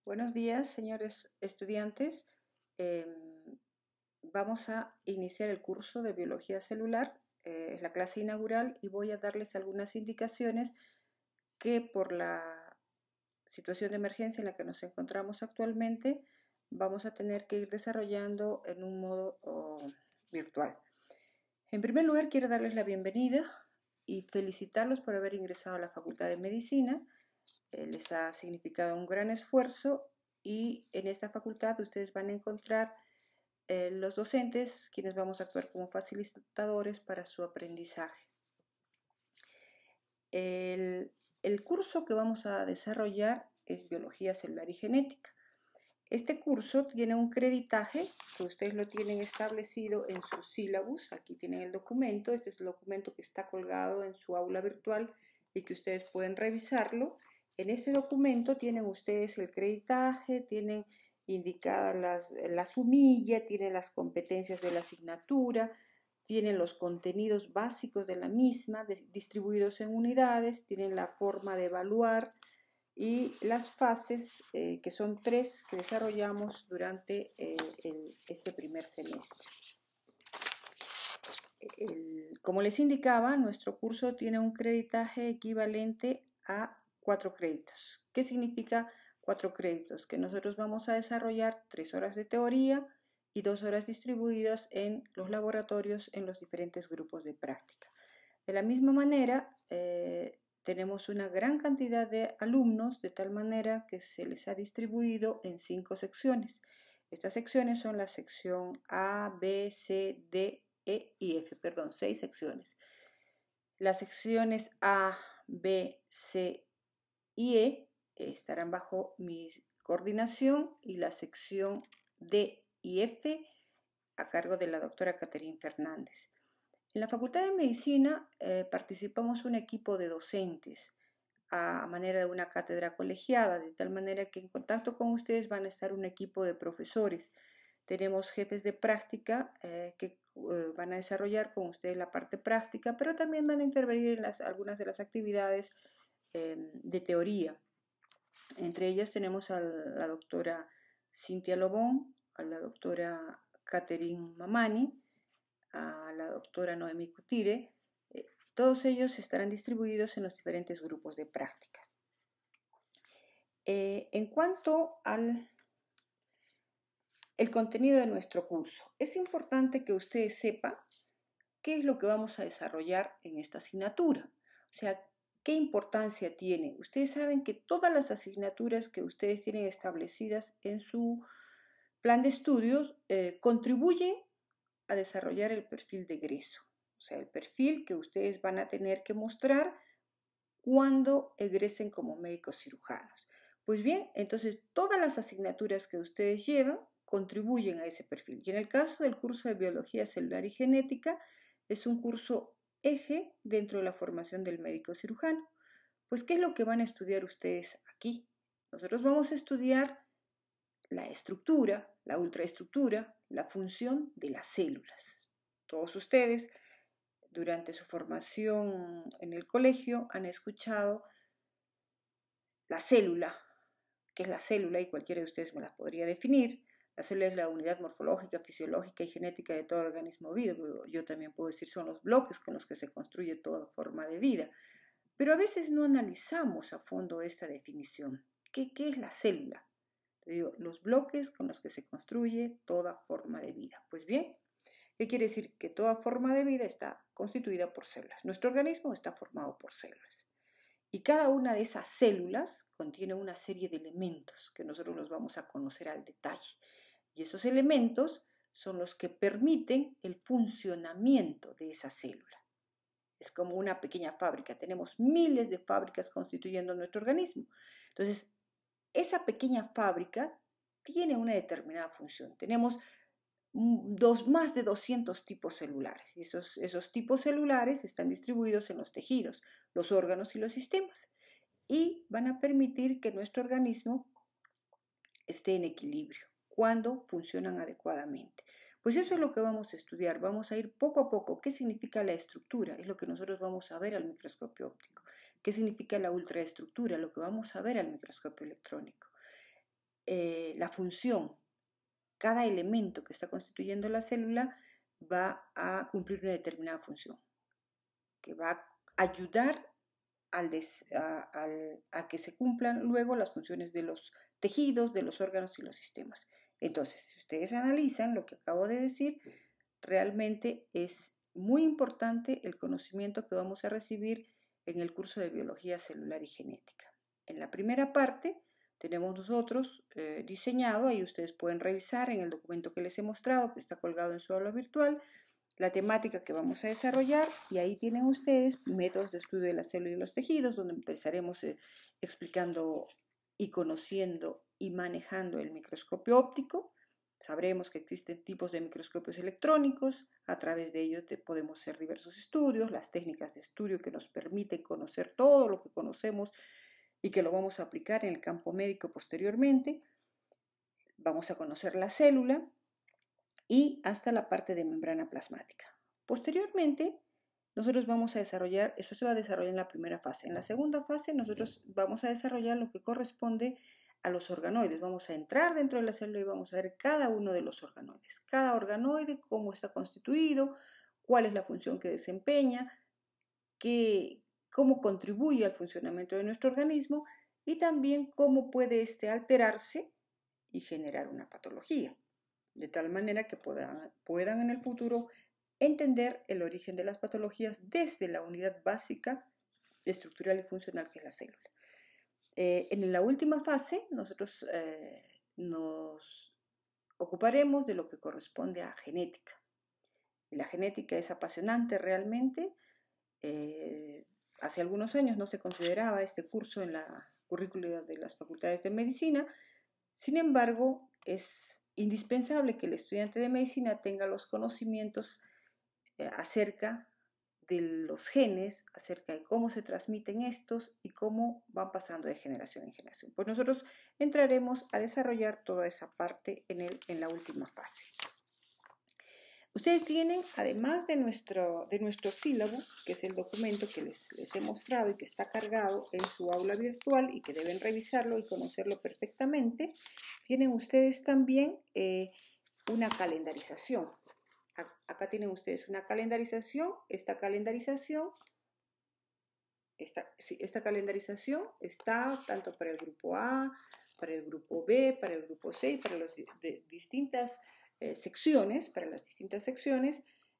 Buenos días, señores estudiantes. Vamos a iniciar el curso de biología celular. Es la clase inaugural y voy a darles algunas indicaciones que por la situación de emergencia en la que nos encontramos actualmente vamos a tener que ir desarrollando en un modo virtual. En primer lugar, quiero darles la bienvenida y felicitarlos por haber ingresado a la Facultad de Medicina. Les ha significado un gran esfuerzo y en esta facultad ustedes van a encontrar los docentes, quienes vamos a actuar como facilitadores para su aprendizaje. El curso que vamos a desarrollar es Biología Celular y Genética. Este curso tiene un creditaje que ustedes lo tienen establecido en su sílabus. Aquí tienen el documento. Este es el documento que está colgado en su aula virtual y que ustedes pueden revisarlo. En este documento tienen ustedes el creditaje, tienen indicada la sumilla, tienen las competencias de la asignatura, tienen los contenidos básicos de la misma distribuidos en unidades, tienen la forma de evaluar y las fases, que son 3 que desarrollamos durante este primer semestre. Como les indicaba, nuestro curso tiene un creditaje equivalente a 4 créditos. ¿Qué significa 4 créditos? Que nosotros vamos a desarrollar 3 horas de teoría y 2 horas distribuidas en los laboratorios en los diferentes grupos de práctica. De la misma manera, tenemos una gran cantidad de alumnos, de tal manera que se les ha distribuido en 5 secciones. Estas secciones son la sección A, B, C, D, E y F, perdón, 6 secciones. Las secciones A, B, C y E estarán bajo mi coordinación y la sección D y F a cargo de la doctora Catherine Fernández. En la Facultad de Medicina participamos un equipo de docentes a manera de una cátedra colegiada, de tal manera que en contacto con ustedes van a estar un equipo de profesores. Tenemos jefes de práctica que van a desarrollar con ustedes la parte práctica, pero también van a intervenir en algunas de las actividades de teoría. Entre ellas tenemos a la doctora Cintia Lobón, a la doctora Catherine Mamani, a la doctora Noemí Cutire. Todos ellos estarán distribuidos en los diferentes grupos de prácticas. En cuanto al contenido de nuestro curso, es importante que ustedes sepan qué es lo que vamos a desarrollar en esta asignatura. O sea, ¿qué importancia tiene? Ustedes saben que todas las asignaturas que ustedes tienen establecidas en su plan de estudios contribuyen a desarrollar el perfil de egreso. O sea, el perfil que ustedes van a tener que mostrar cuando egresen como médicos cirujanos. Pues bien, entonces todas las asignaturas que ustedes llevan contribuyen a ese perfil. Y en el caso del curso de Biología Celular y Genética, es un curso eje dentro de la formación del médico cirujano. Pues, ¿qué es lo que van a estudiar ustedes aquí? Nosotros vamos a estudiar la estructura, la ultraestructura, la función de las células. Todos ustedes, durante su formación en el colegio, han escuchado la célula. ¿Qué es la célula? Y cualquiera de ustedes me las podría definir. La célula es la unidad morfológica, fisiológica y genética de todo organismo vivo. Yo también puedo decir son los bloques con los que se construye toda forma de vida. Pero a veces no analizamos a fondo esta definición. ¿Qué es la célula? Te digo, los bloques con los que se construye toda forma de vida. Pues bien, ¿qué quiere decir? Que toda forma de vida está constituida por células. Nuestro organismo está formado por células. Y cada una de esas células contiene una serie de elementos que nosotros los vamos a conocer al detalle. Y esos elementos son los que permiten el funcionamiento de esa célula. Es como una pequeña fábrica. Tenemos miles de fábricas constituyendo nuestro organismo. Entonces, esa pequeña fábrica tiene una determinada función. Tenemos más de 200 tipos celulares. Y esos tipos celulares están distribuidos en los tejidos, los órganos y los sistemas. Y van a permitir que nuestro organismo esté en equilibrio cuando funcionan adecuadamente. Pues eso es lo que vamos a estudiar. Vamos a ir poco a poco. ¿Qué significa la estructura? Es lo que nosotros vamos a ver al microscopio óptico. ¿Qué significa la ultraestructura? Lo que vamos a ver al microscopio electrónico. la función, cada elemento que está constituyendo la célula va a cumplir una determinada función, que va a ayudar a que se cumplan luego las funciones de los tejidos, de los órganos y los sistemas. Entonces, si ustedes analizan lo que acabo de decir, realmente es muy importante el conocimiento que vamos a recibir en el curso de Biología Celular y Genética. En la primera parte tenemos nosotros diseñado, ahí ustedes pueden revisar en el documento que les he mostrado, que está colgado en su aula virtual, la temática que vamos a desarrollar, y ahí tienen ustedes métodos de estudio de la célula y los tejidos, donde empezaremos explicando y conociendo y manejando el microscopio óptico. Sabremos que existen tipos de microscopios electrónicos, a través de ellos podemos hacer diversos estudios, las técnicas de estudio que nos permiten conocer todo lo que conocemos y que lo vamos a aplicar en el campo médico posteriormente. Vamos a conocer la célula y hasta la parte de membrana plasmática. Posteriormente, nosotros vamos a desarrollar, esto se va a desarrollar en la primera fase. En la segunda fase, nosotros vamos a desarrollar lo que corresponde a los organoides. Vamos a entrar dentro de la célula y vamos a ver cada uno de los organoides. Cada organoide, cómo está constituido, cuál es la función que desempeña, cómo contribuye al funcionamiento de nuestro organismo y también cómo puede alterarse y generar una patología, de tal manera que puedan en el futuro entender el origen de las patologías desde la unidad básica estructural y funcional que es la célula. En la última fase nosotros nos ocuparemos de lo que corresponde a genética. Y la genética es apasionante realmente. Hace algunos años no se consideraba este curso en la currícula de las facultades de medicina. Sin embargo, es indispensable que el estudiante de medicina tenga los conocimientos acerca de los genes, acerca de cómo se transmiten estos y cómo van pasando de generación en generación. Pues nosotros entraremos a desarrollar toda esa parte en la última fase. Ustedes tienen, además de nuestro sílabo, que es el documento que les he mostrado y que está cargado en su aula virtual y que deben revisarlo y conocerlo perfectamente, tienen ustedes también una calendarización. Acá tienen ustedes una calendarización. Esta calendarización está tanto para el grupo A, para el grupo B, para el grupo C y para las distintas secciones,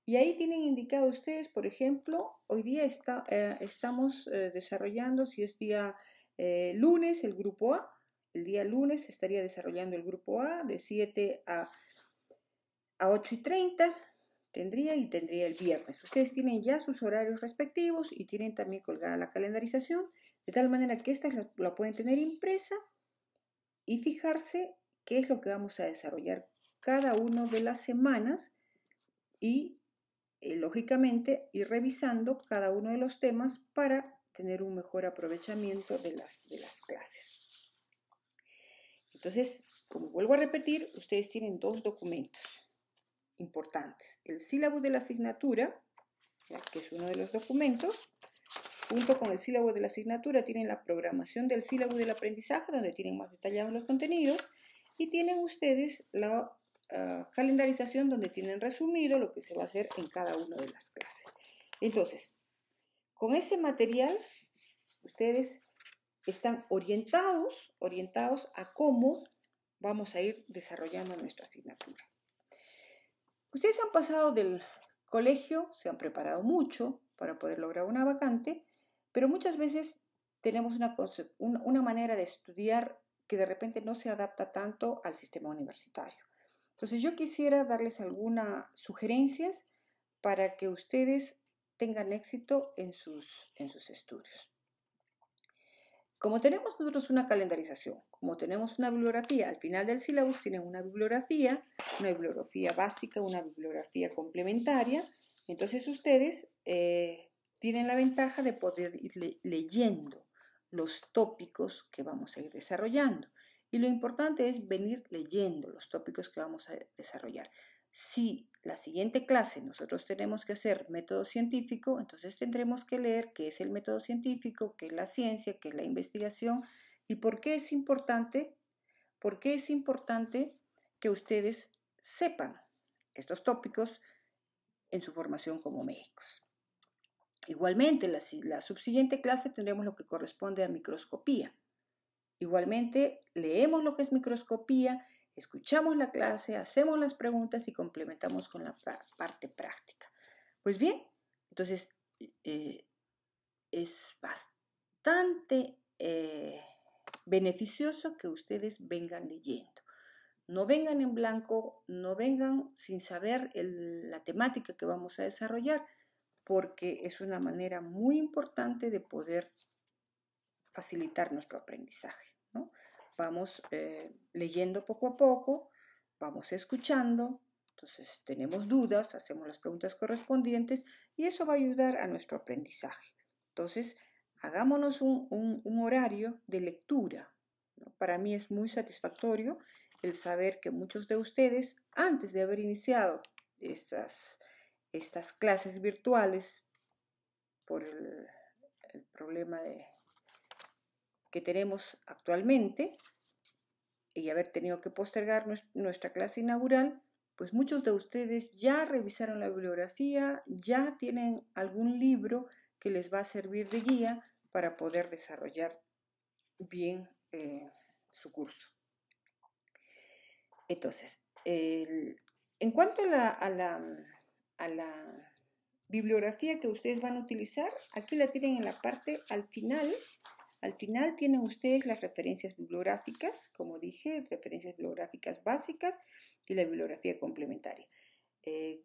y ahí tienen indicado ustedes, por ejemplo, hoy día estamos desarrollando, si es día lunes, el grupo A. El día lunes estaría desarrollando el grupo A de 7 a 8:30, tendría el viernes. Ustedes tienen ya sus horarios respectivos y tienen también colgada la calendarización, de tal manera que esta la pueden tener impresa y fijarse qué es lo que vamos a desarrollar cada una de las semanas y, lógicamente, ir revisando cada uno de los temas para tener un mejor aprovechamiento de las clases. Entonces, como vuelvo a repetir, ustedes tienen dos documentos importantes. El sílabo de la asignatura, que es uno de los documentos. Junto con el sílabo de la asignatura tienen la programación del sílabo del aprendizaje, donde tienen más detallados los contenidos, y tienen ustedes la calendarización, donde tienen resumido lo que se va a hacer en cada una de las clases. Entonces, con ese material, ustedes están orientados a cómo vamos a ir desarrollando nuestra asignatura. Ustedes han pasado del colegio, se han preparado mucho para poder lograr una vacante, pero muchas veces tenemos una manera de estudiar que de repente no se adapta tanto al sistema universitario. Entonces yo quisiera darles algunas sugerencias para que ustedes tengan éxito en sus estudios. Como tenemos nosotros una calendarización, como tenemos una bibliografía, al final del sílabo tienen una bibliografía básica, una bibliografía complementaria, entonces ustedes tienen la ventaja de poder ir leyendo los tópicos que vamos a ir desarrollando. Y lo importante es venir leyendo los tópicos que vamos a desarrollar. Si la siguiente clase nosotros tenemos que hacer método científico, entonces tendremos que leer qué es el método científico, qué es la ciencia, qué es la investigación y por qué es importante. por qué es importante que ustedes sepan estos tópicos en su formación como médicos. Igualmente, en la subsiguiente clase tendremos lo que corresponde a microscopía. Igualmente, leemos lo que es microscopía, escuchamos la clase, hacemos las preguntas y complementamos con la parte práctica. Pues bien, entonces es bastante beneficioso que ustedes vengan leyendo. No vengan en blanco, no vengan sin saber la temática que vamos a desarrollar, porque es una manera muy importante de poder facilitar nuestro aprendizaje, ¿no? Vamos leyendo poco a poco, vamos escuchando, entonces tenemos dudas, hacemos las preguntas correspondientes y eso va a ayudar a nuestro aprendizaje. Entonces, hagámonos un horario de lectura, ¿no? Para mí es muy satisfactorio el saber que muchos de ustedes, antes de haber iniciado estas clases virtuales por el problema que tenemos actualmente y haber tenido que postergar nuestra clase inaugural, pues muchos de ustedes ya revisaron la bibliografía, ya tienen algún libro que les va a servir de guía para poder desarrollar bien su curso. Entonces, en cuanto a la bibliografía que ustedes van a utilizar, aquí la tienen en la parte al final. Al final tienen ustedes las referencias bibliográficas, como dije, referencias bibliográficas básicas y la bibliografía complementaria.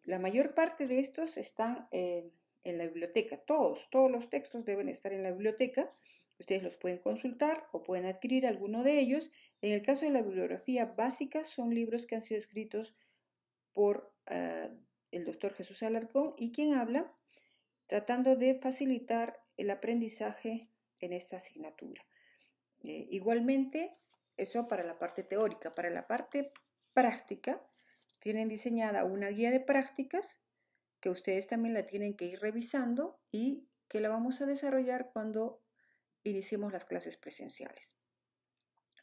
La mayor parte de estos están en la biblioteca. Todos los textos deben estar en la biblioteca. Ustedes los pueden consultar o pueden adquirir alguno de ellos. En el caso de la bibliografía básica, son libros que han sido escritos por el doctor Jesús Alarcón y quien habla tratando de facilitar el aprendizaje en esta asignatura. Igualmente, eso para la parte teórica. Para la parte práctica, tienen diseñada una guía de prácticas que ustedes también la tienen que ir revisando y que la vamos a desarrollar cuando iniciemos las clases presenciales.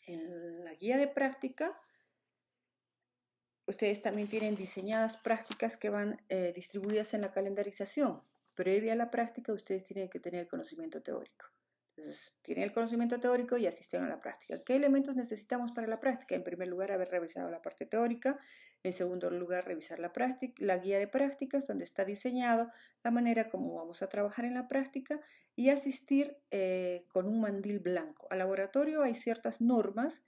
En la guía de práctica, ustedes también tienen diseñadas prácticas que van distribuidas en la calendarización. Previa a la práctica, ustedes tienen que tener conocimiento teórico. Entonces, tienen el conocimiento teórico y asisten a la práctica. ¿Qué elementos necesitamos para la práctica? En primer lugar, haber revisado la parte teórica. En segundo lugar, revisar la guía de prácticas, donde está diseñado la manera como vamos a trabajar en la práctica y asistir con un mandil blanco. Al laboratorio hay ciertas normas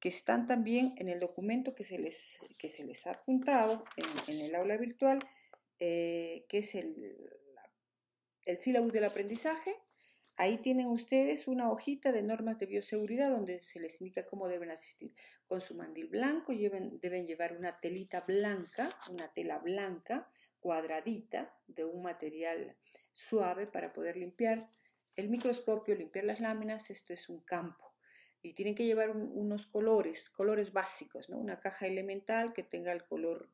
que están también en el documento que se les ha adjuntado en el aula virtual, que es el sílabus del aprendizaje. Ahí tienen ustedes una hojita de normas de bioseguridad donde se les indica cómo deben asistir. Con su mandil blanco deben llevar una telita blanca, una tela blanca cuadradita de un material suave para poder limpiar el microscopio, limpiar las láminas. Esto es un campo. Y tienen que llevar unos colores básicos, ¿no? Una caja elemental que tenga el color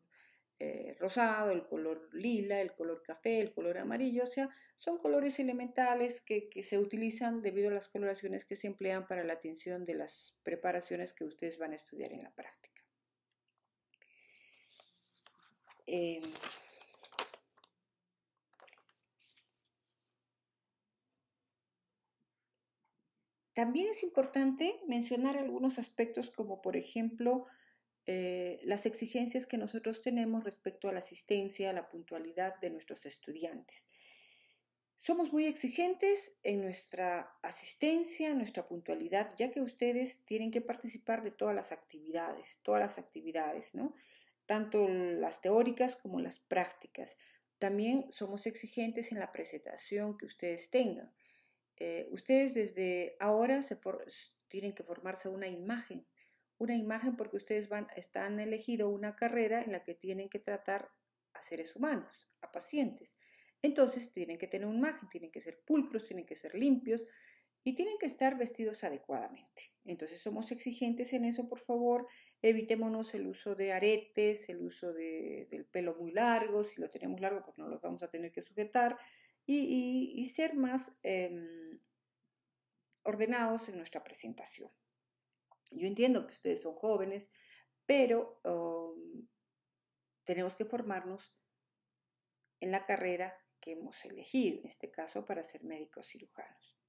rosado, el color lila, el color café, el color amarillo, o sea, son colores elementales que se utilizan debido a las coloraciones que se emplean para la tinción de las preparaciones que ustedes van a estudiar en la práctica. También es importante mencionar algunos aspectos como, por ejemplo, las exigencias que nosotros tenemos respecto a la asistencia, a la puntualidad de nuestros estudiantes. Somos muy exigentes en nuestra asistencia, en nuestra puntualidad, ya que ustedes tienen que participar de todas las actividades, ¿no? Tanto las teóricas como las prácticas. También somos exigentes en la presentación que ustedes tengan. Ustedes desde ahora tienen que formarse una imagen porque ustedes están elegido una carrera en la que tienen que tratar a seres humanos, a pacientes. Entonces tienen que tener una imagen, tienen que ser pulcros, tienen que ser limpios y tienen que estar vestidos adecuadamente. Entonces somos exigentes en eso, por favor. Evitémonos el uso de aretes, el uso del pelo muy largo. Si lo tenemos largo, pues no lo vamos a tener que sujetar. Y ser más ordenados en nuestra presentación. Yo entiendo que ustedes son jóvenes, pero tenemos que formarnos en la carrera que hemos elegido, en este caso para ser médicos cirujanos.